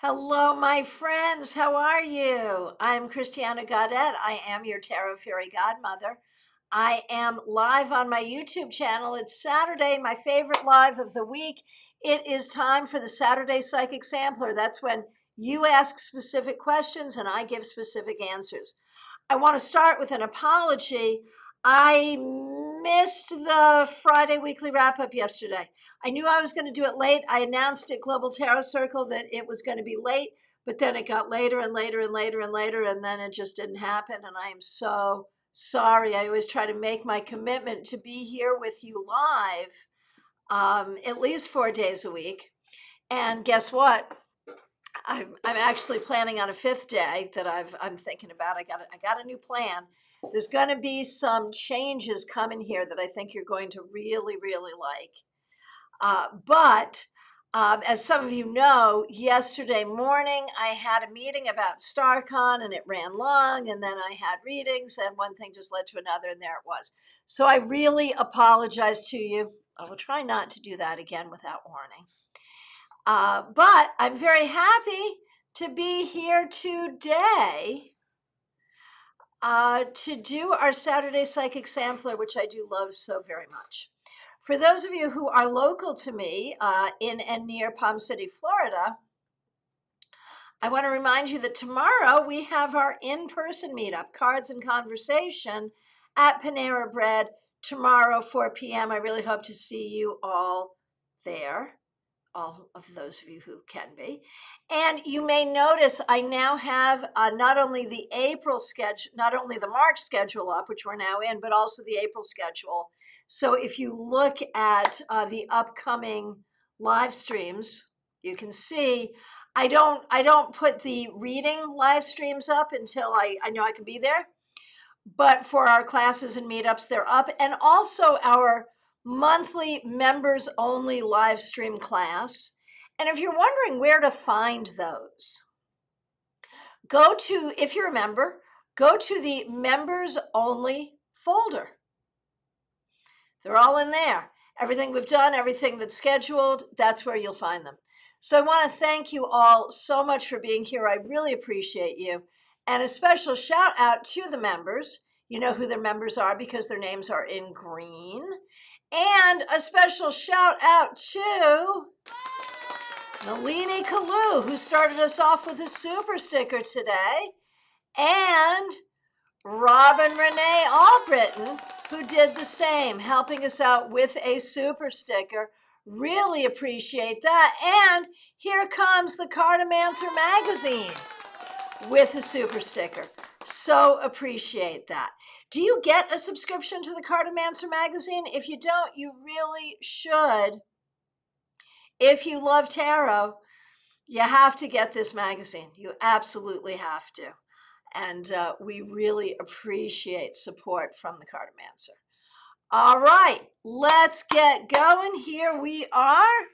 Hello, my friends. How are you? I'm Christiana Gaudet. I am your Tarot Fairy Godmother. I am live on my YouTube channel. It's Saturday, my favorite live of the week. It is time for the Saturday Psychic Sampler. That's when you ask specific questions and I give specific answers. I want to start with an apology. I missed the Friday weekly wrap up yesterday. I knew I was going to do it late. I announced at Global Tarot Circle that it was going to be late, but then it got later and later and later and later, and then it just didn't happen. And I am so sorry. I always try to make my commitment to be here with you live at least 4 days a week. And guess what? I'm actually planning on a fifth day that I'm thinking about. I got a new plan. There's going to be some changes coming here that I think you're going to really, really like. But as some of you know, yesterday morning I had a meeting about StarCon and it ran long, and then I had readings, and one thing just led to another, and there it was. So I really apologize to you. I will try not to do that again without warning. But I'm very happy to be here today to do our Saturday Psychic Sampler, which I do love so very much. For those of you who are local to me in and near Palm City, Florida, I want to remind you that tomorrow we have our in-person meetup, Cards and Conversation, at Panera Bread, tomorrow, 4 p.m. I really hope to see you all there. All of those of you who can be. And you may notice I now have not only the April schedule, not only the March schedule up, which we're now in, but also the April schedule. So if you look at the upcoming live streams, you can see I don't put the reading live streams up until I know I can be there. But for our classes and meetups, they're up. And also our monthly members only live stream class. And if you're wondering where to find those, go to, if you're a member, go to the members only folder. They're all in there. Everything we've done, everything that's scheduled, that's where you'll find them. So I want to thank you all so much for being here. I really appreciate you. And a special shout out to the members. You know who their members are because their names are in green. And a special shout out to Nalini Kalu, who started us off with a super sticker today. And Robin Renee Albritton, who did the same, helping us out with a super sticker. Really appreciate that. And here comes the Cartomancer magazine with a super sticker. So appreciate that. Do you get a subscription to the Cartomancer magazine? If you don't, you really should. If you love tarot, you have to get this magazine. You absolutely have to. And we really appreciate support from the Cartomancer. All right, let's get going. Here we are.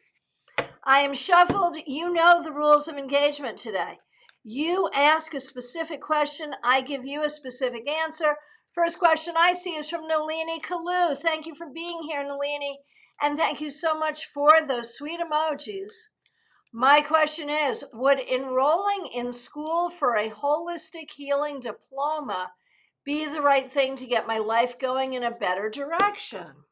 I am shuffled. You know the rules of engagement today. You ask a specific question. I give you a specific answer. First question I see is from Nalini Kalu. Thank you for being here, Nalini. And thank you so much for those sweet emojis. My question is, would enrolling in school for a holistic healing diploma be the right thing to get my life going in a better direction?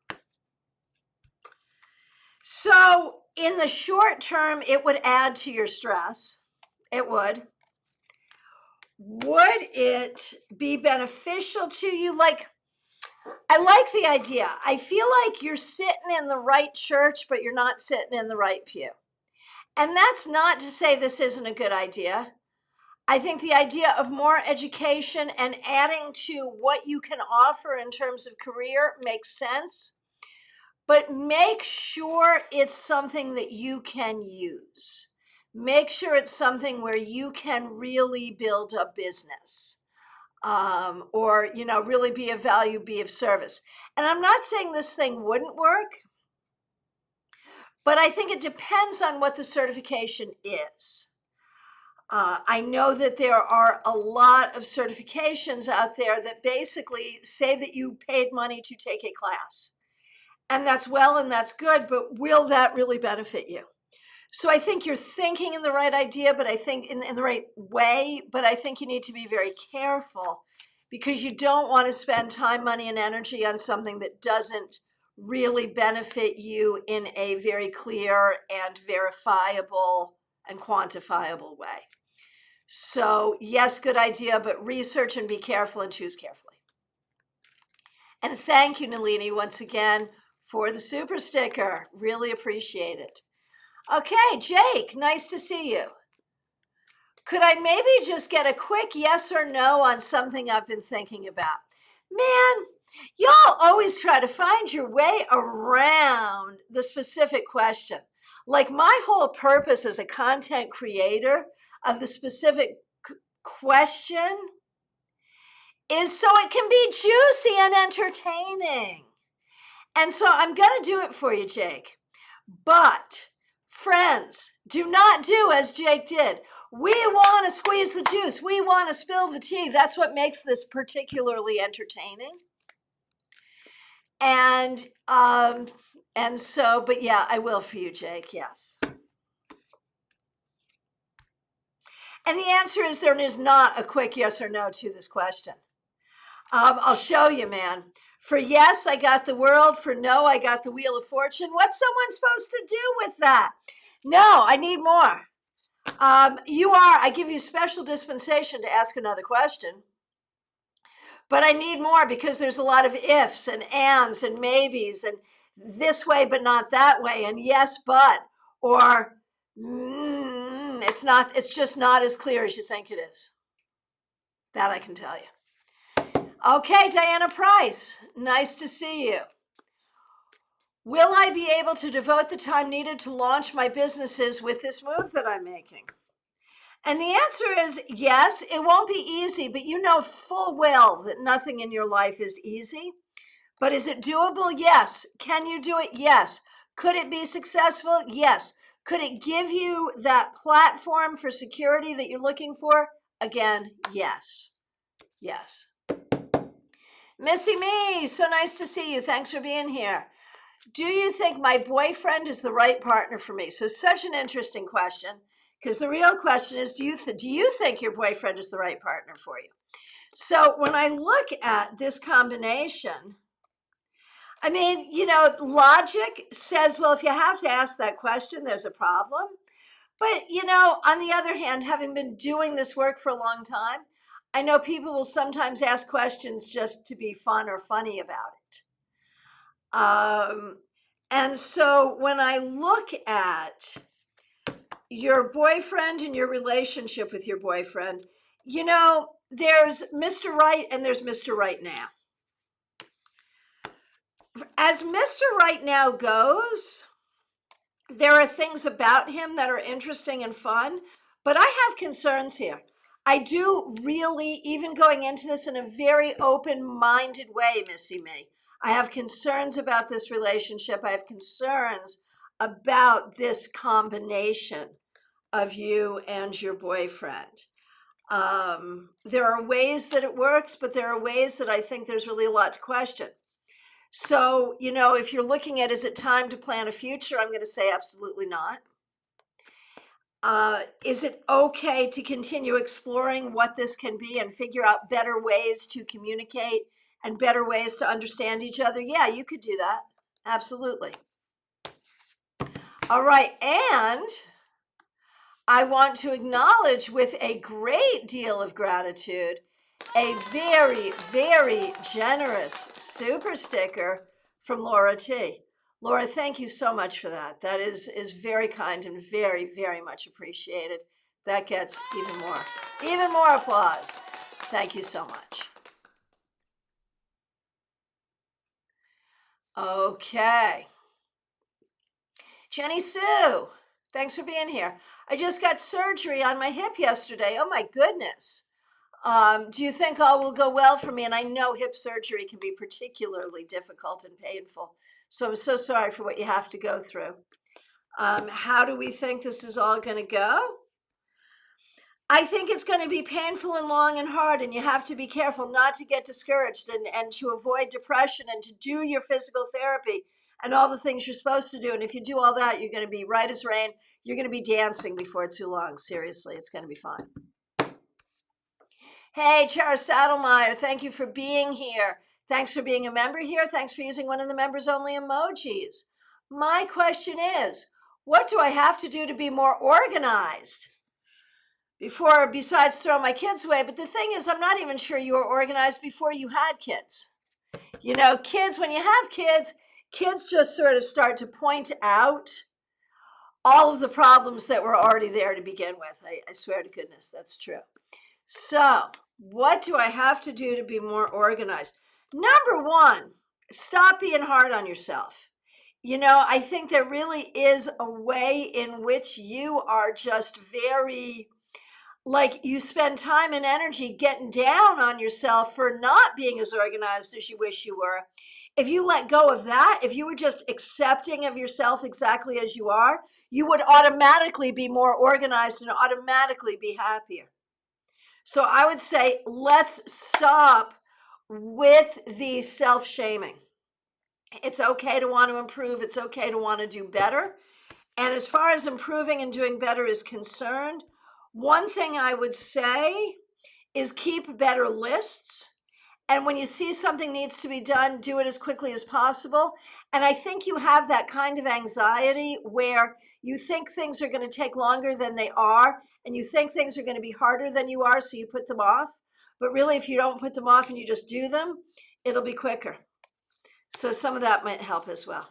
So in the short term, it would add to your stress. It would. Would it be beneficial to you? I like the idea. I feel like you're sitting in the right church, but you're not sitting in the right pew. And that's not to say this isn't a good idea. I think the idea of more education and adding to what you can offer in terms of career makes sense, but make sure it's something that you can use. Make sure it's something where you can really build a business or, really be of value, be of service. And I'm not saying this thing wouldn't work, but I think it depends on what the certification is. I know that there are a lot of certifications out there that basically say that you paid money to take a class. And that's well and that's good, but will that really benefit you? So I think you're thinking in the right idea, but I think in the right way, but I think you need to be very careful because you don't want to spend time, money, and energy on something that doesn't really benefit you in a very clear and verifiable and quantifiable way. So yes, good idea, but research and be careful and choose carefully. And thank you, Nalini, once again for the super sticker. Really appreciate it. Okay, Jake, nice to see you. Could I maybe just get a quick yes or no on something I've been thinking about? Man, y'all always try to find your way around the specific question. Like my whole purpose as a content creator of the specific question is so it can be juicy and entertaining. And so I'm going to do it for you, Jake. But friends, do not do as Jake did. We want to squeeze the juice. We want to spill the tea. That's what makes this particularly entertaining. And so, but yeah, I will for you, Jake. Yes. And the answer is there is not a quick yes or no to this question. I'll show you, man. For yes, I got the world. For no, I got the Wheel of Fortune. What's someone supposed to do with that? No, I need more. I give you special dispensation to ask another question. But I need more because there's a lot of ifs and ands and maybes and this way but not that way and yes but or it's just not as clear as you think it is. That I can tell you. Okay, Diana Price, nice to see you. Will I be able to devote the time needed to launch my businesses with this move that I'm making? And the answer is yes, it won't be easy, but you know full well that nothing in your life is easy. But is it doable? Yes. Can you do it? Yes. Could it be successful? Yes. Could it give you that platform for security that you're looking for? Again, yes. Yes. Missy Me, so nice to see you. Thanks for being here. Do you think my boyfriend is the right partner for me? So such an interesting question, because the real question is, do you think your boyfriend is the right partner for you? So when I look at this combination, I mean, logic says, well, if you have to ask that question, there's a problem. But, on the other hand, having been doing this work for a long time, I know people will sometimes ask questions just to be fun or funny about it. And so when I look at your boyfriend and your relationship with your boyfriend, there's Mr. Right and there's Mr. Right Now. As Mr. Right Now goes, there are things about him that are interesting and fun, but I have concerns here. I do really, even going into this in a very open-minded way, Missy Me, I have concerns about this relationship. I have concerns about this combination of you and your boyfriend. There are ways that it works, but there are ways that I think there's really a lot to question. So, if you're looking at, is it time to plan a future? I'm going to say absolutely not. Is it okay to continue exploring what this can be and figure out better ways to communicate and better ways to understand each other? Yeah, you could do that. Absolutely. All right. And I want to acknowledge with a great deal of gratitude a very, very generous super sticker from Laura T. Laura, thank you so much for that. That is very kind and very, very much appreciated. That gets even more applause. Thank you so much. Okay. Jenny Sue, thanks for being here. I just got surgery on my hip yesterday. Oh my goodness. Do you think all will go well for me? And I know hip surgery can be particularly difficult and painful. So I'm so sorry for what you have to go through. How do we think this is all going to go? I think it's going to be painful and long and hard, and you have to be careful not to get discouraged and to avoid depression and to do your physical therapy and all the things you're supposed to do. And if you do all that, you're going to be right as rain. You're going to be dancing before too long. Seriously, it's going to be fine. Hey, Chara Saddlemeyer, thank you for being here. Thanks for being a member here. Thanks for using one of the members only emojis. My question is, what do I have to do to be more organized besides throw my kids away? But the thing is, I'm not even sure you were organized before you had kids. You know, kids, when you have kids, kids just sort of start to point out all of the problems that were already there to begin with. I swear to goodness, that's true. So, what do I have to do to be more organized? Number one, stop being hard on yourself. You know, I think there really is a way in which you are just very, like, you spend time and energy getting down on yourself for not being as organized as you wish you were. If you let go of that, if you were just accepting of yourself exactly as you are, you would automatically be more organized and automatically be happier. So I would say, let's stop with the self-shaming. It's okay to want to improve. It's okay to want to do better. And as far as improving and doing better is concerned, one thing I would say is keep better lists. And when you see something needs to be done, do it as quickly as possible. And I think you have that kind of anxiety where you think things are going to take longer than they are, and you think things are going to be harder than you are, so you put them off. But really, if you don't put them off and you just do them, it'll be quicker. So some of that might help as well.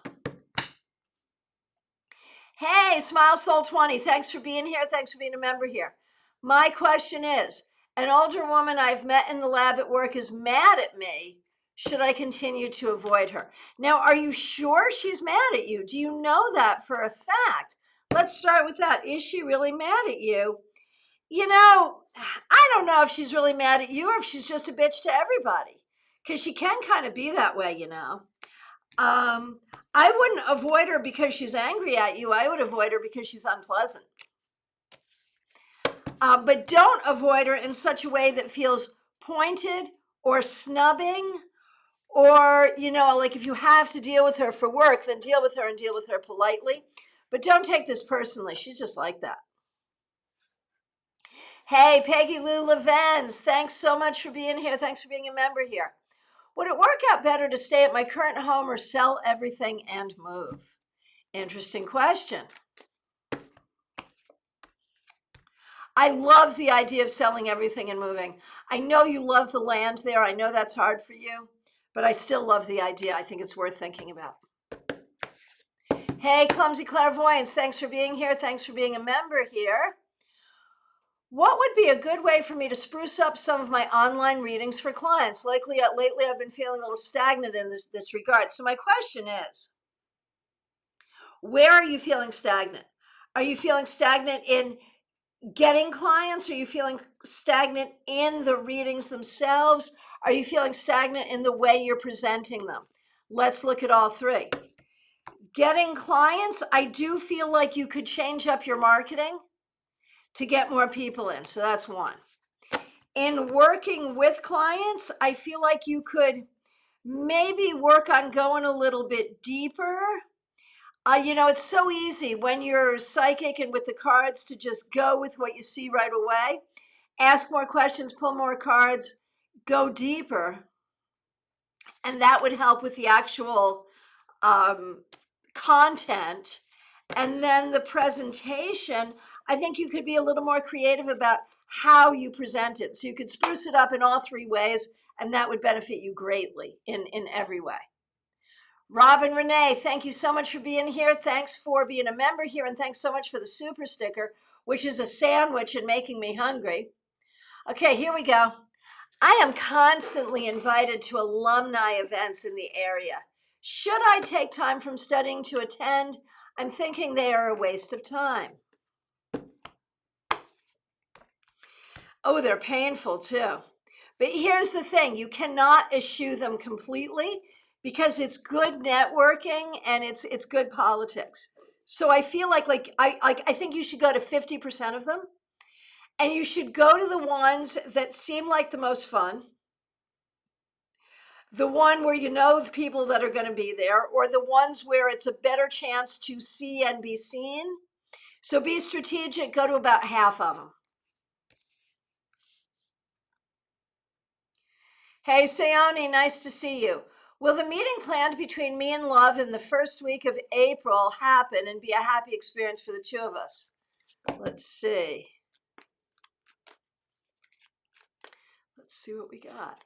Hey, Smile Soul 20, thanks for being here. Thanks for being a member here. My question is, an older woman I've met in the lab at work is mad at me. Should I continue to avoid her? Now, are you sure she's mad at you? Do you know that for a fact? Let's start with that. Is she really mad at you? You know, I don't know if she's really mad at you or if she's just a bitch to everybody, because she can kind of be that way, you know. I wouldn't avoid her because she's angry at you. I would avoid her because she's unpleasant. But don't avoid her in such a way that feels pointed or snubbing, or, you know, like if you have to deal with her for work, then deal with her and deal with her politely. But don't take this personally. She's just like that. Hey, Peggy Lou Levens, thanks so much for being here. Thanks for being a member here. Would it work out better to stay at my current home or sell everything and move? Interesting question. I love the idea of selling everything and moving. I know you love the land there. I know that's hard for you, but I still love the idea. I think it's worth thinking about. Hey, Clumsy Clairvoyance, thanks for being here. Thanks for being a member here. What would be a good way for me to spruce up some of my online readings for clients? Lately, I've been feeling a little stagnant in this regard. So my question is, where are you feeling stagnant? Are you feeling stagnant in getting clients? Are you feeling stagnant in the readings themselves? Are you feeling stagnant in the way you're presenting them? Let's look at all three. Getting clients, I do feel like you could change up your marketing to get more people in. So that's one. In working with clients, I feel like you could maybe work on going a little bit deeper. You know, it's so easy when you're psychic and with the cards to just go with what you see right away. Ask more questions, pull more cards, go deeper. And that would help with the actual content. And then the presentation, I think you could be a little more creative about how you present it. So you could spruce it up in all three ways, and that would benefit you greatly in every way. Robin Renee, thank you so much for being here. Thanks for being a member here, and thanks so much for the super sticker, which is a sandwich and making me hungry. Okay, here we go. I am constantly invited to alumni events in the area. Should I take time from studying to attend? I'm thinking they are a waste of time. Oh, they're painful too. But here's the thing, you cannot eschew them completely because it's good networking and it's good politics. So I feel like I think you should go to 50% of them, and you should go to the ones that seem like the most fun, the one where you know the people that are going to be there, or the ones where it's a better chance to see and be seen. So be strategic, go to about half of them. Hey, Sayoni, nice to see you. Will the meeting planned between me and Love in the first week of April happen and be a happy experience for the two of us? Let's see. Let's see what we got.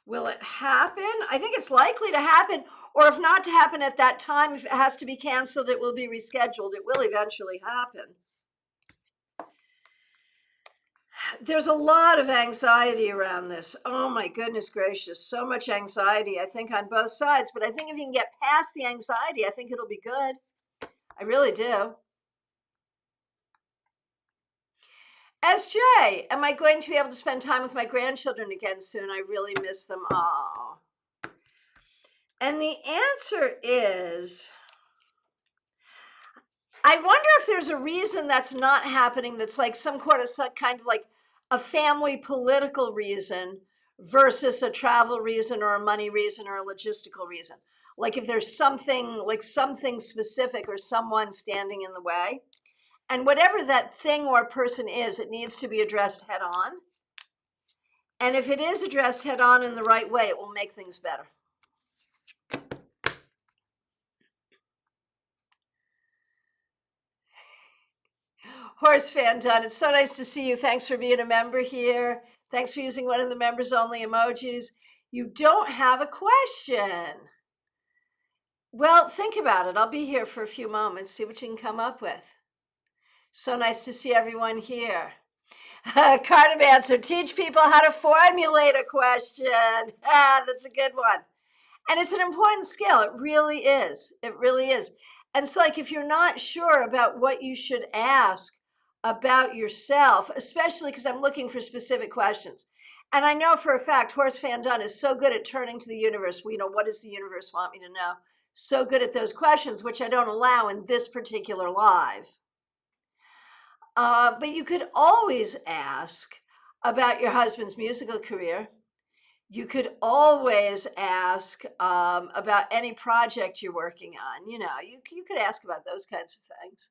Will it happen? I think it's likely to happen, or if not to happen at that time, if it has to be canceled, it will be rescheduled. It will eventually happen. There's a lot of anxiety around this. Oh my goodness gracious, so much anxiety, I think, on both sides. But I think if you can get past the anxiety, I think it'll be good. I really do. SJ, am I going to be able to spend time with my grandchildren again soon? I really miss them. Oh. And the answer is, I wonder if there's a reason that's not happening, that's like some kind of like a family political reason versus a travel reason or a money reason or a logistical reason. Like if there's something specific or someone standing in the way. And whatever that thing or person is, it needs to be addressed head on. And if it is addressed head on in the right way, it will make things better. Horse Fan Done, it's so nice to see you. Thanks for being a member here. Thanks for using one of the members only emojis. You don't have a question. Well, think about it. I'll be here for a few moments. See what you can come up with. So nice to see everyone here. Cartomancer, teach people how to formulate a question. That's a good one. And it's an important skill. It really is. It really is. And so, like, if you're not sure about what you should ask about yourself, especially because I'm looking for specific questions. And I know for a fact, Horse Fan Done is so good at turning to the universe. What does the universe want me to know? So good at those questions, which I don't allow in this particular live. But you could always ask about your husband's musical career. You could always ask about any project you're working on. You could ask about those kinds of things.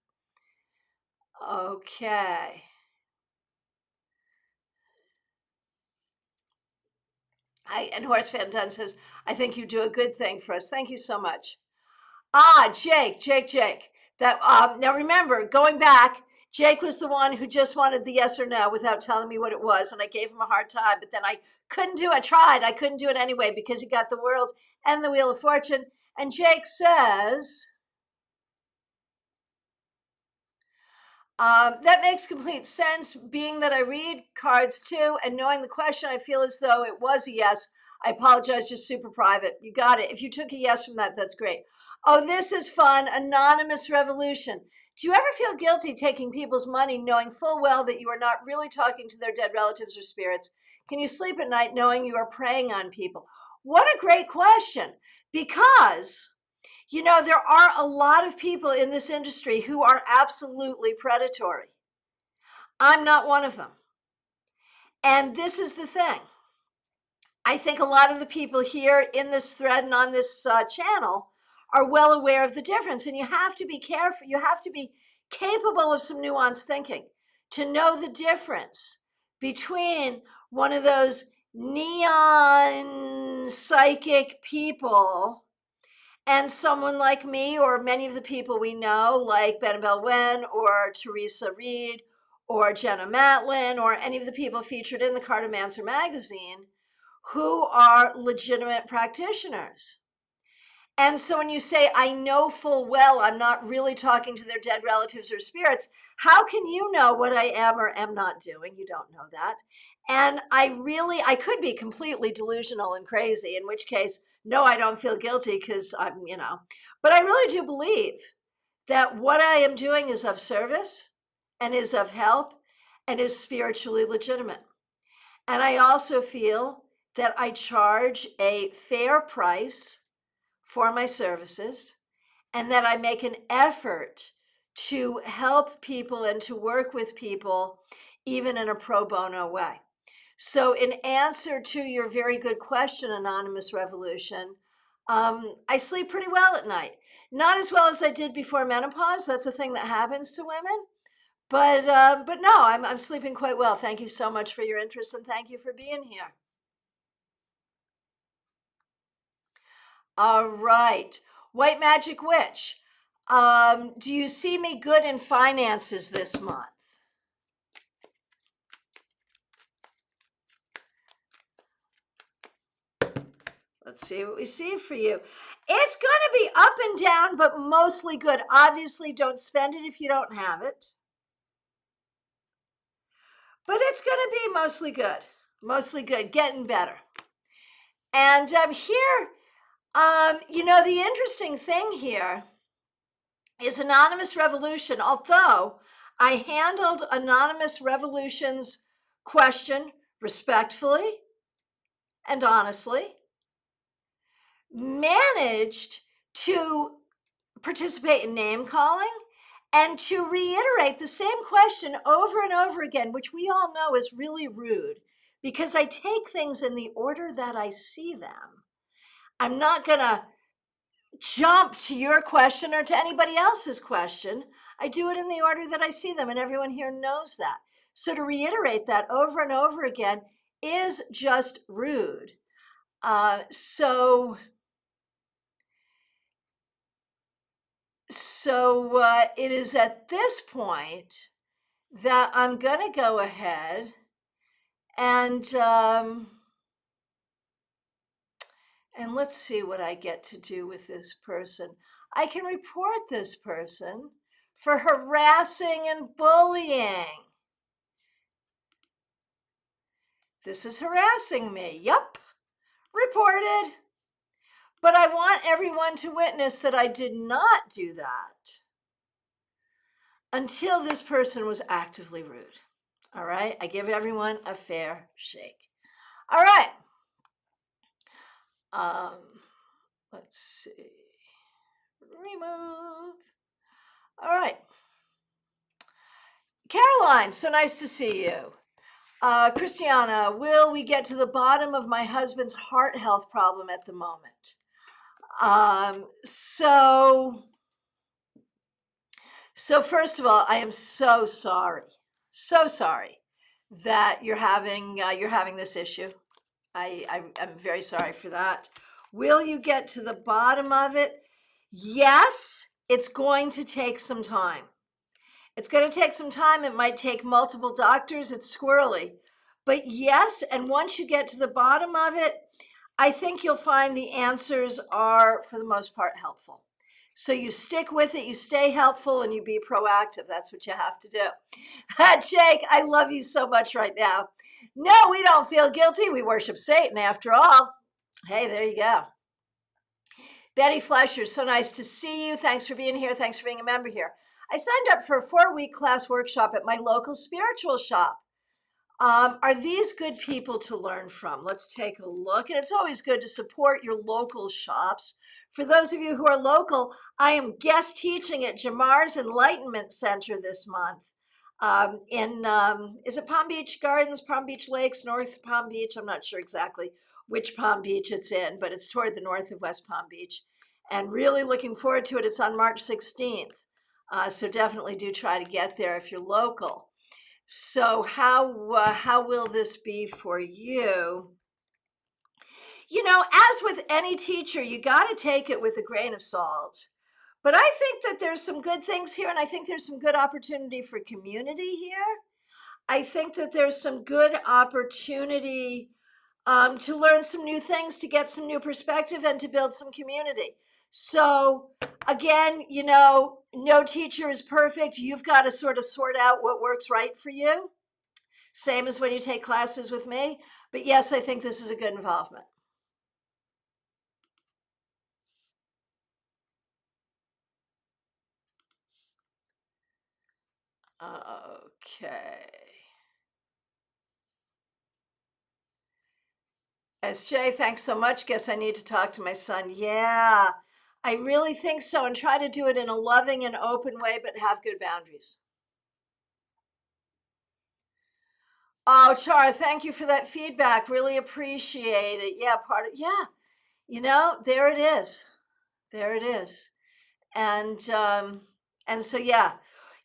Okay. And Horse Fan Done says, I think you do a good thing for us. Thank you so much. Jake. Now remember, going back, Jake was the one who just wanted the yes or no without telling me what it was, and I gave him a hard time, but then I couldn't do it. I tried. I couldn't do it anyway because he got the World and the Wheel of Fortune. And Jake says, that makes complete sense, being that I read cards too, and knowing the question, I feel as though it was a yes. I apologize, just super private. You got it. If you took a yes from that, that's great. Oh, this is fun. Anonymous Revolution. Do you ever feel guilty taking people's money knowing full well that you are not really talking to their dead relatives or spirits? Can you sleep at night knowing you are preying on people? What a great question, because there are a lot of people in this industry who are absolutely predatory. I'm not one of them. And this is the thing. I think a lot of the people here in this thread and on this channel are well aware of the difference. And you have to be careful. You have to be capable of some nuanced thinking to know the difference between one of those neon psychic people and someone like me, or many of the people we know, like Benabel Wen or Teresa Reed or Jenna Matlin, or any of the people featured in the Cartomancer magazine, who are legitimate practitioners. And so when you say, I know full well I'm not really talking to their dead relatives or spirits, how can you know what I am or am not doing? You don't know that. And I could be completely delusional and crazy, in which case, no, I don't feel guilty because but I really do believe that what I am doing is of service and is of help and is spiritually legitimate. And I also feel that I charge a fair price for my services, and that I make an effort to help people and to work with people, even in a pro bono way. So in answer to your very good question, Anonymous Revolution, I sleep pretty well at night. Not as well as I did before menopause. That's a thing that happens to women. But no, I'm sleeping quite well. Thank you so much for your interest, and thank you for being here. All right. White Magic Witch. Do you see me good in finances this month? Let's see what we see for you. It's going to be up and down, but mostly good. Obviously, don't spend it if you don't have it. But it's going to be mostly good, getting better. And here, the interesting thing here is Anonymous Revolution. Although I handled Anonymous Revolution's question respectfully and honestly, managed to participate in name calling and to reiterate the same question over and over again, which we all know is really rude because I take things in the order that I see them. I'm not going to jump to your question or to anybody else's question. I do it in the order that I see them, and everyone here knows that. So to reiterate that over and over again is just rude. So it is at this point that I'm going to go ahead and let's see what I get to do with this person. I can report this person for harassing and bullying. This is harassing me. Yup, reported. But I want everyone to witness that I did not do that until this person was actively rude. All right, I give everyone a fair shake. All right. Let's see. Remove. All right. Caroline, so nice to see you. Christiana, will we get to the bottom of my husband's heart health problem at the moment? So first of all, I am so sorry that you're having this issue. I'm very sorry for that. Will you get to the bottom of it? Yes, it's going to take some time. It's going to take some time. It might take multiple doctors. It's squirrely. But yes, and once you get to the bottom of it, I think you'll find the answers are, for the most part, helpful. So you stick with it, you stay helpful, and you be proactive. That's what you have to do. Jake, I love you so much right now. No, we don't feel guilty. We worship Satan after all. Hey, there you go. Betty Fletcher, so nice to see you. Thanks for being here. Thanks for being a member here. I signed up for a 4-week class workshop at my local spiritual shop. Are these good people to learn from? Let's take a look. And it's always good to support your local shops. For those of you who are local, I am guest teaching at Jamar's Enlightenment Center this month. Is it Palm Beach Gardens, Palm Beach Lakes, North Palm Beach? I'm not sure exactly which Palm Beach it's in, but it's toward the north of West Palm Beach. And really looking forward to it. It's on March 16th. So definitely do try to get there if you're local. So how will this be for you? As with any teacher, you got to take it with a grain of salt. But I think that there's some good things here, and I think there's some good opportunity for community here. I think that there's some good opportunity to learn some new things, to get some new perspective, and to build some community. So again, no teacher is perfect. You've got to sort of sort out what works right for you. Same as when you take classes with me. But yes, I think this is a good involvement. Okay. SJ, thanks so much. Guess I need to talk to my son. Yeah, I really think so. And try to do it in a loving and open way, but have good boundaries. Oh, Char, thank you for that feedback. Really appreciate it. Yeah, yeah, there it is. There it is. And so, yeah,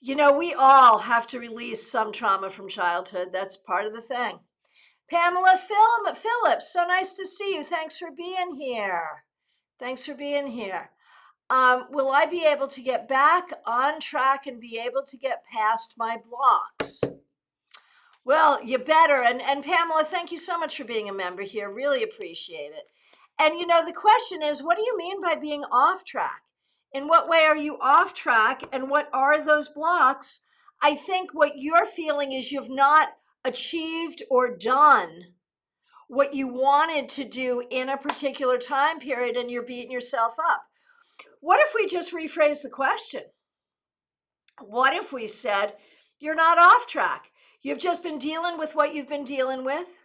we all have to release some trauma from childhood. That's part of the thing. Pamela Phillips, so nice to see you. Thanks for being here. Thanks for being here. Will I be able to get back on track and be able to get past my blocks? Well, you better. And Pamela, thank you so much for being a member here. Really appreciate it. And the question is, what do you mean by being off track? In what way are you off track? And what are those blocks? I think what you're feeling is you've not achieved or done what you wanted to do in a particular time period, and you're beating yourself up. What if we just rephrase the question? What if we said, you're not off track? You've just been dealing with what you've been dealing with,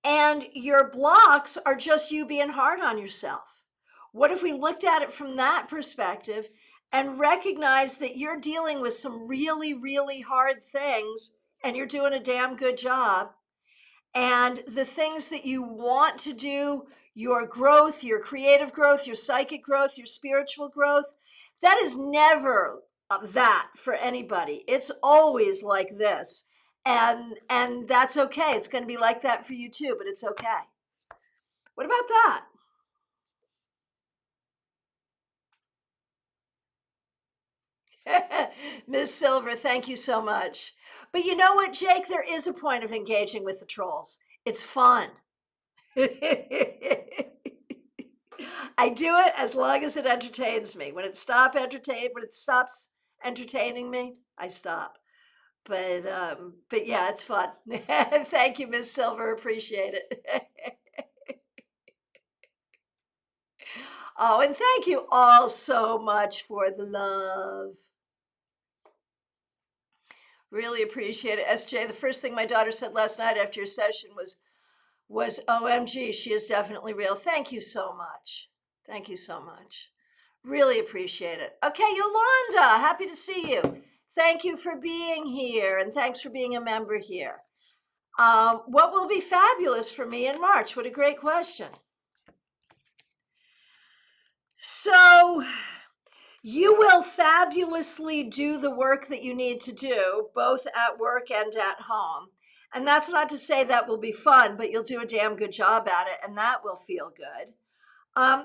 and your blocks are just you being hard on yourself. What if we looked at it from that perspective and recognized that you're dealing with some really, really hard things and you're doing a damn good job? And the things that you want to do, your growth, your creative growth, your psychic growth, your spiritual growth, that is never that for anybody. It's always like this. And that's okay. It's going to be like that for you too, but it's okay. What about that? Ms. Silver, thank you so much. But you know what, Jake? There is a point of engaging with the trolls. It's fun. I do it as long as it entertains me. When it stops entertaining me, I stop. But yeah, it's fun. Thank you, Miss Silver. Appreciate it. Oh, and thank you all so much for the love. Really appreciate it. SJ, the first thing my daughter said last night after your session was OMG, she is definitely real. Thank you so much. Thank you so much. Really appreciate it. Okay, Yolanda, happy to see you. Thank you for being here, and thanks for being a member here. What will be fabulous for me in March? What a great question. So, you will fabulously do the work that you need to do, both at work and at home. And that's not to say that will be fun, but you'll do a damn good job at it, and that will feel good.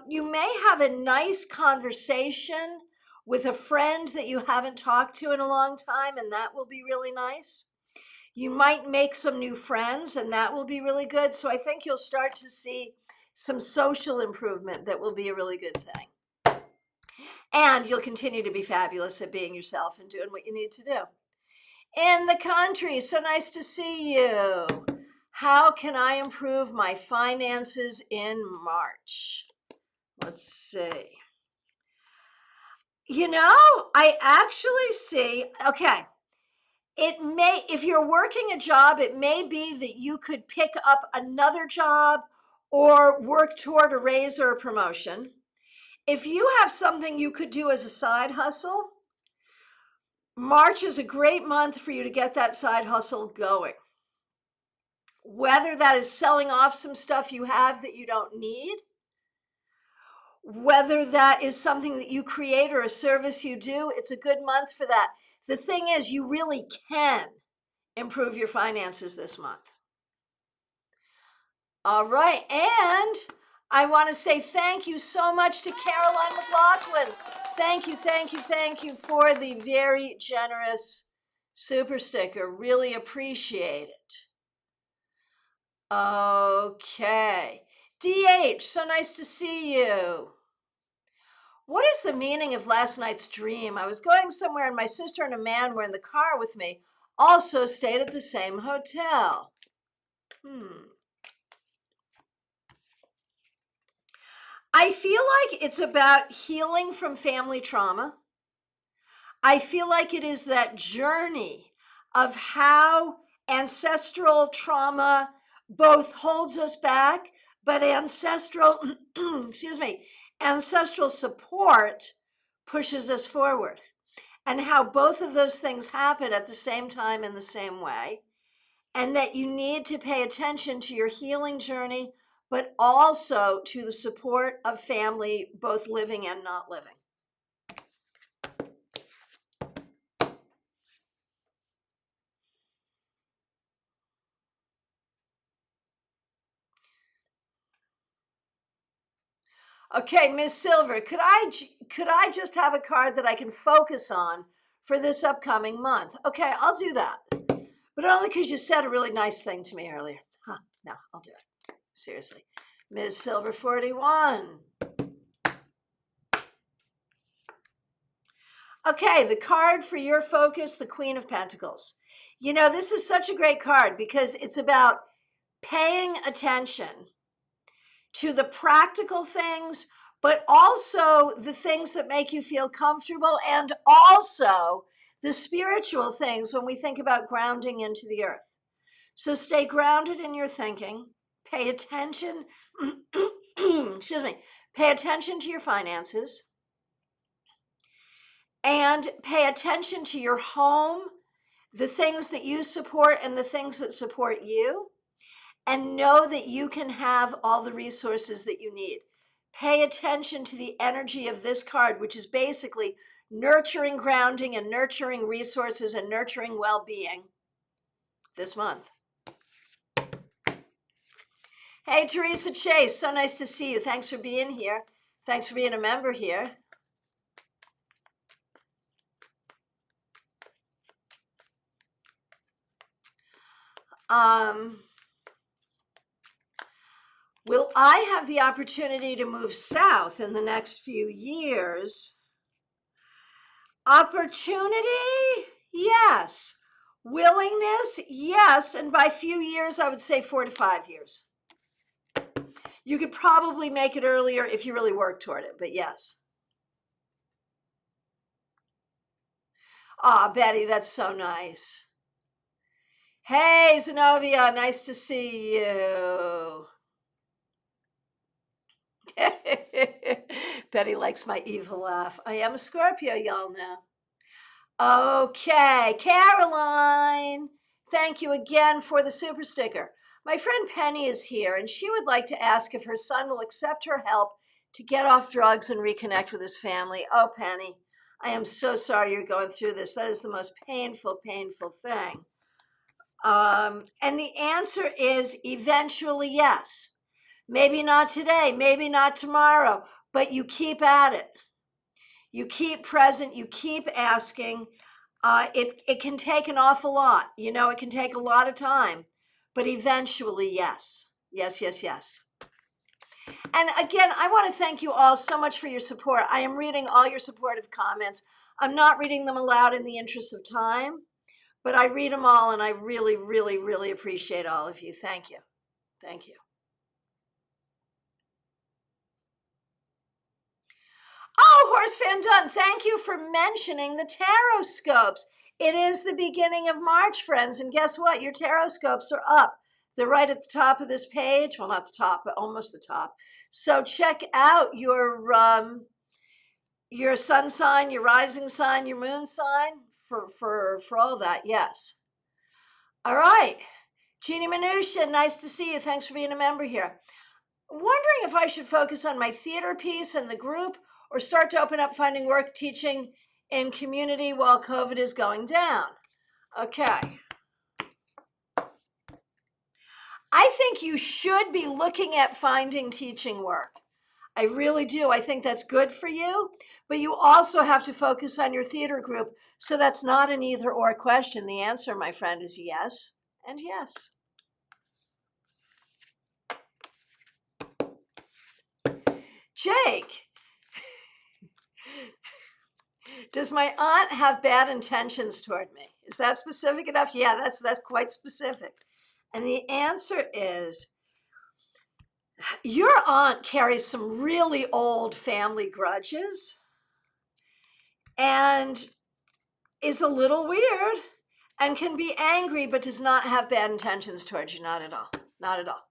You may have a nice conversation with a friend that you haven't talked to in a long time, and that will be really nice. You might make some new friends, and that will be really good. So I think you'll start to see some social improvement that will be a really good thing. And you'll continue to be fabulous at being yourself and doing what you need to do. In the country, so nice to see you. How can I improve my finances in March? Let's see. I actually see, okay, if you're working a job, it may be that you could pick up another job or work toward a raise or a promotion. If you have something you could do as a side hustle, March is a great month for you to get that side hustle going. Whether that is selling off some stuff you have that you don't need, whether that is something that you create or a service you do, it's a good month for that. The thing is, you really can improve your finances this month. All right. And I want to say thank you so much to Caroline McLaughlin. Thank you, thank you, thank you for the very generous super sticker. Really appreciate it. Okay. DH, so nice to see you. What is the meaning of last night's dream? I was going somewhere and my sister and a man were in the car with me, also stayed at the same hotel. I feel like it's about healing from family trauma. I feel like it is that journey of how ancestral trauma both holds us back, but ancestral, excuse me, ancestral support pushes us forward. And how both of those things happen at the same time in the same way. and that you need to pay attention to your healing journey, but also to the support of family, both living and not living. Okay, Ms. Silver, could I just have a card that I can focus on for this upcoming month? Okay, I'll do that. But only because you said a really nice thing to me earlier. Huh, no, I'll do it. Seriously. Ms. Silver 41. Okay, the card for your focus, the Queen of Pentacles. You know, this is such a great card because it's about paying attention to the practical things, but also the things that make you feel comfortable, and also the spiritual things when we think about grounding into the earth. So stay grounded in your thinking, pay attention, excuse me, pay attention to your finances, and pay attention to your home, the things that you support and the things that support you, and know that you can have all the resources that you need. Pay attention to the energy of this card, which is basically nurturing grounding and nurturing resources and nurturing well-being this month. Hey, Teresa Chase, so nice to see you. Thanks for being here. Thanks for being a member here. Will I have the opportunity to move south in the next few years? Opportunity? Yes. Willingness? Yes. And by few years, I would say 4 to 5 years. You could probably make it earlier if you really work toward it, but yes. Ah, Betty, that's so nice. Hey, Zenobia, nice to see you. Betty likes my evil laugh. I am a Scorpio, y'all know. Okay, Caroline, thank you again for the super sticker. My friend Penny is here, and she would like to ask if her son will accept her help to get off drugs and reconnect with his family. Oh, Penny, I am so sorry you're going through this. That is the most painful, painful thing. And the answer is eventually yes. Maybe not today, maybe not tomorrow, but you keep at it. You keep present, you keep asking. It can take an awful lot. You know, it can take a lot of time, but eventually, yes. Yes, yes, yes. And again, I want to thank you all so much for your support. I am reading all your supportive comments. I'm not reading them aloud in the interest of time, but I read them all, and I really, really, really appreciate all of you. Thank you. Thank you. Oh, Horse Van Dunn, thank you for mentioning the tarot scopes. It is the beginning of March, friends, and guess what? Your tarot scopes are up. They're right at the top of this page. Well, not the top, but almost the top. So check out your sun sign, your rising sign, your moon sign for all that. Yes. All right. Jeannie Minutia, nice to see you. Thanks for being a member here. I'm wondering if I should focus on my theater piece and the group, or start to open up finding work teaching in community while COVID is going down. Okay. I think you should be looking at finding teaching work. I really do. I think that's good for you, but you also have to focus on your theater group. So that's not an either or question. The answer, my friend, is yes and yes. Jake, does my aunt have bad intentions toward me? Is that specific enough? Yeah, that's quite specific. And the answer is, your aunt carries some really old family grudges and is a little weird and can be angry, but does not have bad intentions towards you. Not at all. Not at all.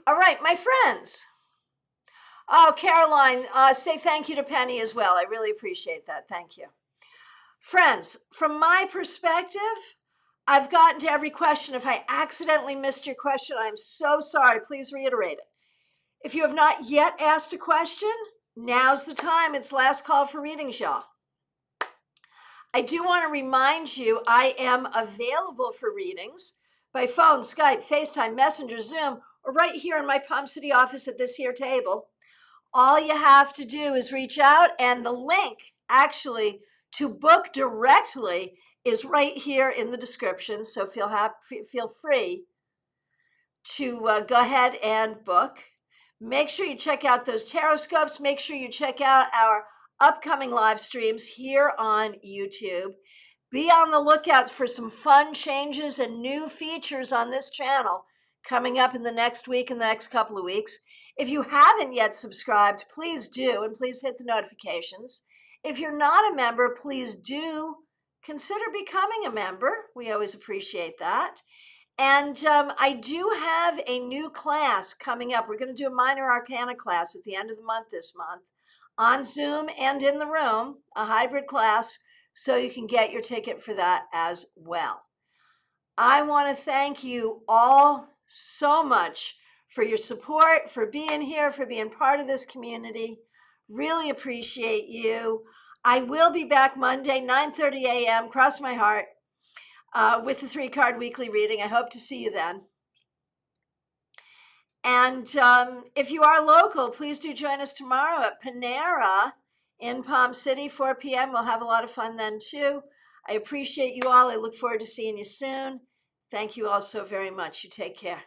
All right, my friends. Oh, Caroline, say thank you to Penny as well. I really appreciate that. Thank you. Friends, from my perspective, I've gotten to every question. If I accidentally missed your question, I'm so sorry. Please reiterate it. If you have not yet asked a question, now's the time. It's last call for readings, y'all. I do want to remind you, I am available for readings by phone, Skype, FaceTime, Messenger, Zoom, or right here in my Palm City office at this here table. All you have to do is reach out, and the link actually to book directly is right here in the description. So feel free to go ahead and book. Make sure you check out those tarot scopes. Make sure you check out our upcoming live streams here on YouTube. Be on the lookout for some fun changes and new features on this channel coming up in the next week and the next couple of weeks. If you haven't yet subscribed, please do, and please hit the notifications. If you're not a member, please do consider becoming a member. We always appreciate that. And I do have a new class coming up. We're going to do a minor arcana class at the end of the month this month on Zoom and in the room, a hybrid class, so you can get your ticket for that as well. I want to thank you all so much for your support, for being here, for being part of this community. Really appreciate you. I will be back Monday, 9:30 a.m., cross my heart, with the 3-card weekly reading. I hope to see you then. And if you are local, please do join us tomorrow at Panera in Palm City, 4 p.m. We'll have a lot of fun then too. I appreciate you all. I look forward to seeing you soon. Thank you all so very much. You take care.